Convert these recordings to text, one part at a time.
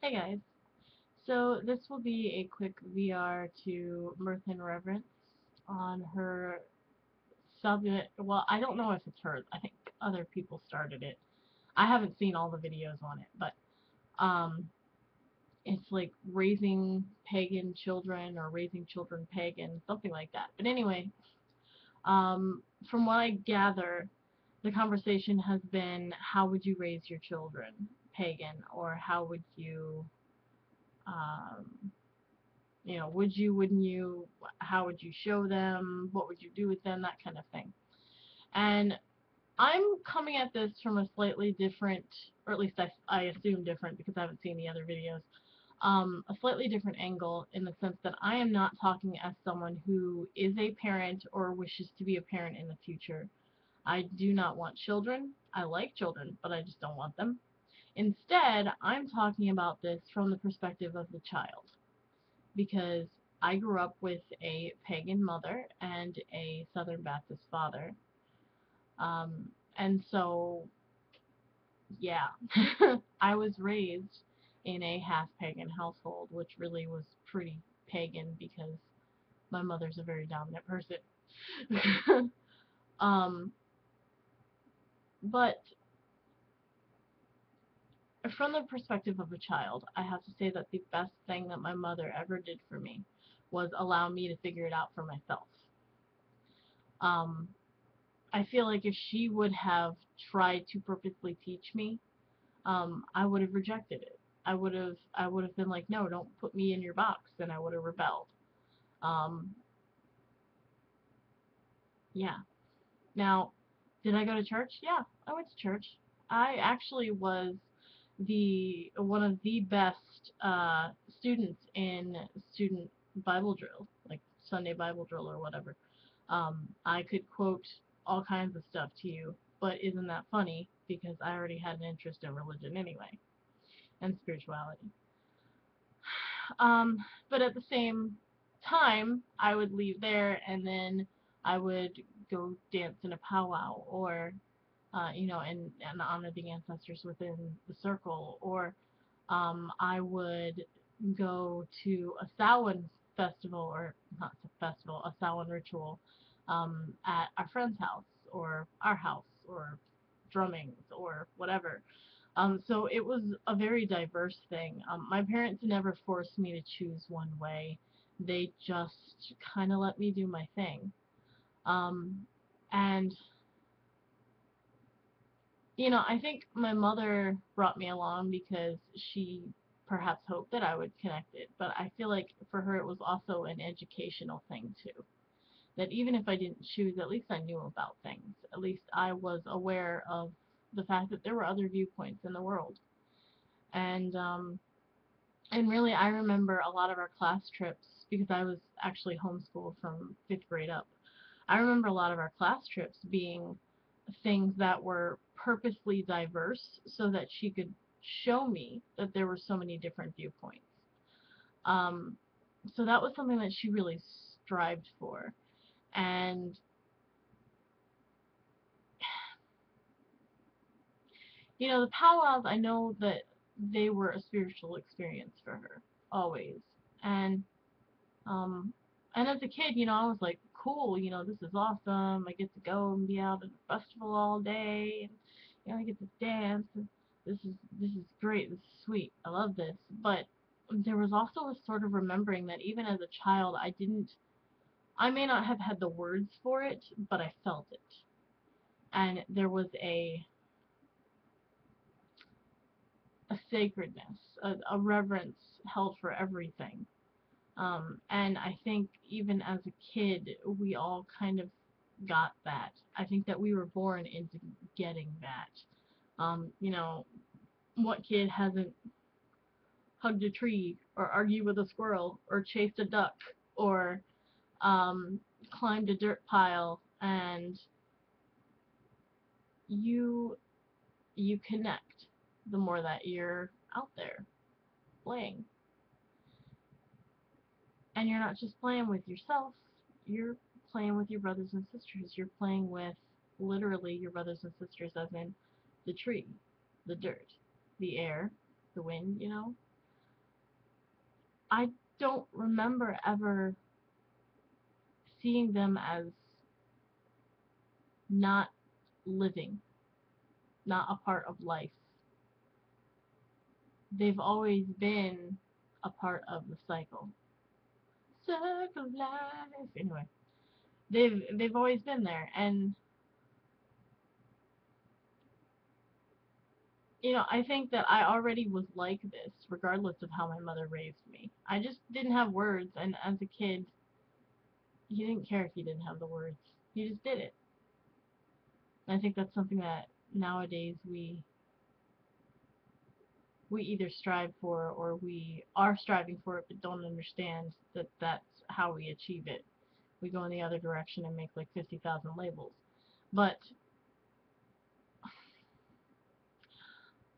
Hey guys, so this will be a quick VR to Mirth and Reverence on her subject. Well, I don't know if it's hers. I think other people started it. I haven't seen all the videos on it, but um, it's like raising pagan children or raising children pagan, something like that. But anyway, from what I gather, the conversation has been how would you raise your children pagan, or how would you um, would you, wouldn't you, how would you show them, what would you do with them, that kind of thing. And I'm coming at this from a slightly different, or at least I assume different because I haven't seen the other videos, a slightly different angle in the sense that I am not talking as someone who is a parent or wishes to be a parent in the future. I do not want children. I like children, but I just don't want them. Instead, I'm talking about this from the perspective of the child, because I grew up with a pagan mother and a Southern Baptist father. And so, yeah, I was raised in a half pagan household, which really was pretty pagan because my mother's a very dominant person. um, but from the perspective of a child, I have to say that the best thing that my mother ever did for me was allow me to figure it out for myself. Um, I feel like if she would have tried to purposely teach me, I would have rejected it. I would have been like, no, don't put me in your box, and I would have rebelled. Um, yeah. Now, did I go to church? Yeah, I went to church. I actually was the one of the best students in student Bible drill, like Sunday Bible drill or whatever. I could quote all kinds of stuff to you, but isn't that funny? Because I already had an interest in religion anyway and spirituality. Um, but at the same time, I would leave there and then I would go dance in a powwow, or and honor the ancestors within the circle, or I would go to a Samhain festival, or not a festival, a Samhain ritual, at our friend's house, or our house, or drummings, or whatever. So it was a very diverse thing. My parents never forced me to choose one way. They just kind of let me do my thing. Um, and I think my mother brought me along because she perhaps hoped that I would connect it, but I feel like for her it was also an educational thing too. That even if I didn't choose, at least I knew about things. At least I was aware of the fact that there were other viewpoints in the world. And really I remember a lot of our class trips because I was actually homeschooled from 5th grade up. I remember a lot of our class trips being things that were purposely diverse so that she could show me that there were so many different viewpoints. Um, so that was something that she really strived for. And, the powwows, I know that they were a spiritual experience for her, always. And, um, and as a kid, I was like, cool, this is awesome. I get to go and be out at a festival all day, and I get to dance. And this is great. This is sweet. I love this. But there was also a sort of remembering that even as a child, I may not have had the words for it, but I felt it, and there was a sacredness, a reverence held for everything. And I think even as a kid, we all kind of got that. I think that we were born into getting that. What kid hasn't hugged a tree, or argued with a squirrel, or chased a duck, or um, climbed a dirt pile, and you you connect the more that you're out there playing. And you're not just playing with yourself, you're playing with your brothers and sisters. You're playing with literally your brothers and sisters, as in the tree, the dirt, the air, the wind. I don't remember ever seeing them as not living, not a part of life. They've always been a part of the cycle. Circle of life. Anyway, they've always been there, and I think that I already was like this, regardless of how my mother raised me. I just didn't have words, and as a kid, he didn't care if he didn't have the words. He just did it. And I think that's something that nowadays we either strive for or we are striving for it but don't understand that that's how we achieve it. We go in the other direction and make like 50,000 labels. But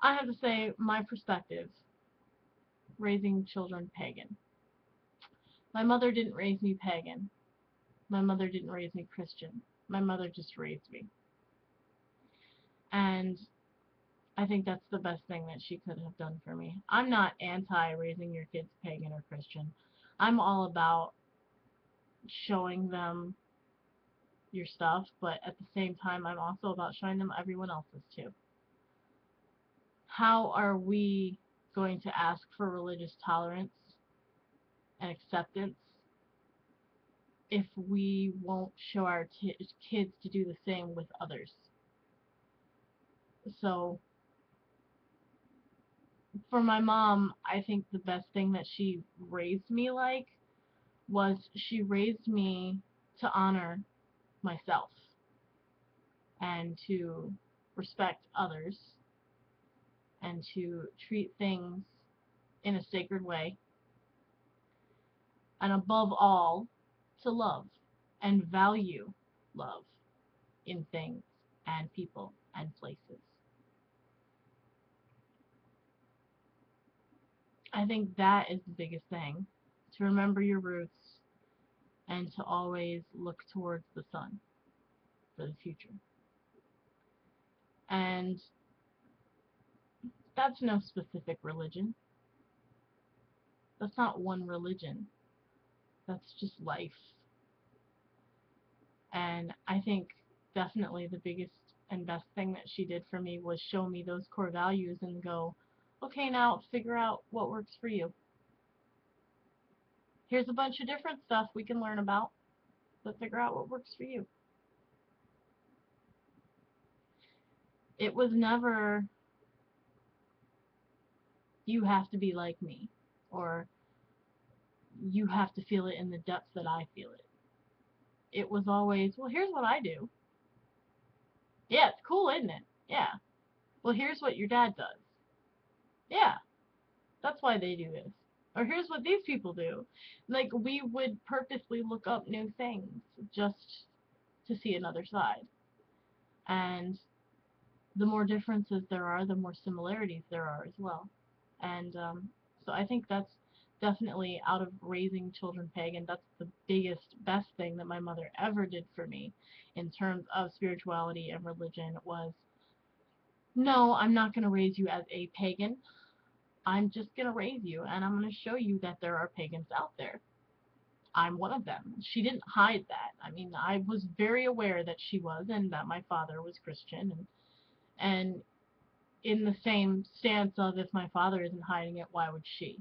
I have to say, my perspective, raising children pagan. My mother didn't raise me pagan. My mother didn't raise me Christian. My mother just raised me. And I think that's the best thing that she could have done for me. I'm not anti raising your kids pagan or Christian. I'm all about showing them your stuff, but at the same time, I'm also about showing them everyone else's too. How are we going to ask for religious tolerance and acceptance if we won't show our kids to do the same with others? So, for my mom, I think the best thing that she raised me like was she raised me to honor myself and to respect others and to treat things in a sacred way, and above all, to love and value love in things and people and places. I think that is the biggest thing, to remember your roots and to always look towards the sun for the future. And that's no specific religion. That's not one religion. That's just life. And I think definitely the biggest and best thing that she did for me was show me those core values and go, okay, now figure out what works for you. Here's a bunch of different stuff we can learn about, but figure out what works for you. It was never, you have to be like me, or you have to feel it in the depth that I feel it. It was always, well, here's what I do. Yeah, it's cool, isn't it? Yeah. Well, here's what your dad does. Yeah, that's why they do this. Or here's what these people do. Like, we would purposely look up new things just to see another side. And the more differences there are, the more similarities there are as well. And so I think that's definitely, out of raising children pagan, that's the biggest, best thing that my mother ever did for me in terms of spirituality and religion was, no, I'm not going to raise you as a pagan. I'm just going to raise you, and I'm going to show you that there are pagans out there. I'm one of them. She didn't hide that. I mean, I was very aware that she was, and that my father was Christian, and in the same stance of, if my father isn't hiding it, why would she?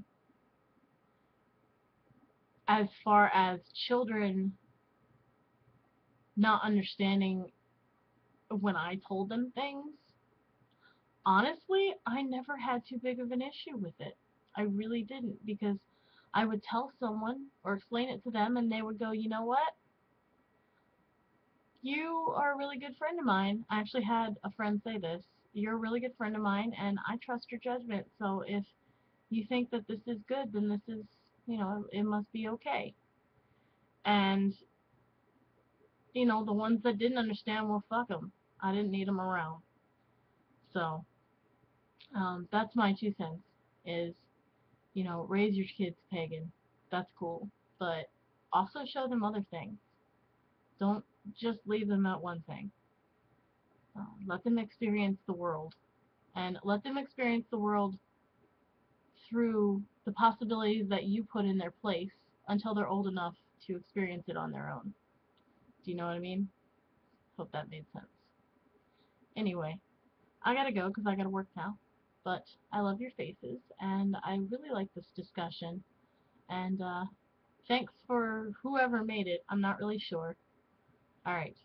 As far as children not understanding when I told them things, honestly, I never had too big of an issue with it. I really didn't, because I would tell someone or explain it to them and they would go, you know what? You are a really good friend of mine. I actually had a friend say this. You're a really good friend of mine and I trust your judgment. So if you think that this is good, then this is, it must be okay. And, the ones that didn't understand, well, fuck them. I didn't need them around. So, that's my 2 cents, is, raise your kids pagan. That's cool. But also show them other things. Don't just leave them at one thing. Let them experience the world. And let them experience the world through the possibilities that you put in their place until they're old enough to experience it on their own. Do you know what I mean? Hope that made sense. Anyway, I gotta go because I gotta work now. But I love your faces, and I really like this discussion. And thanks for whoever made it. I'm not really sure. Alright.